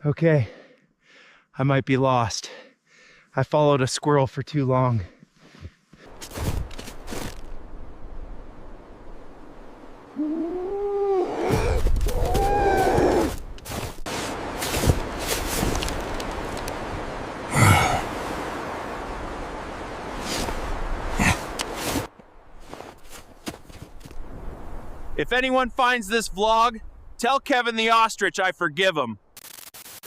Okay, I might be lost. I followed a squirrel for too long. If anyone finds this vlog, tell Kevin the Ostrich I forgive him.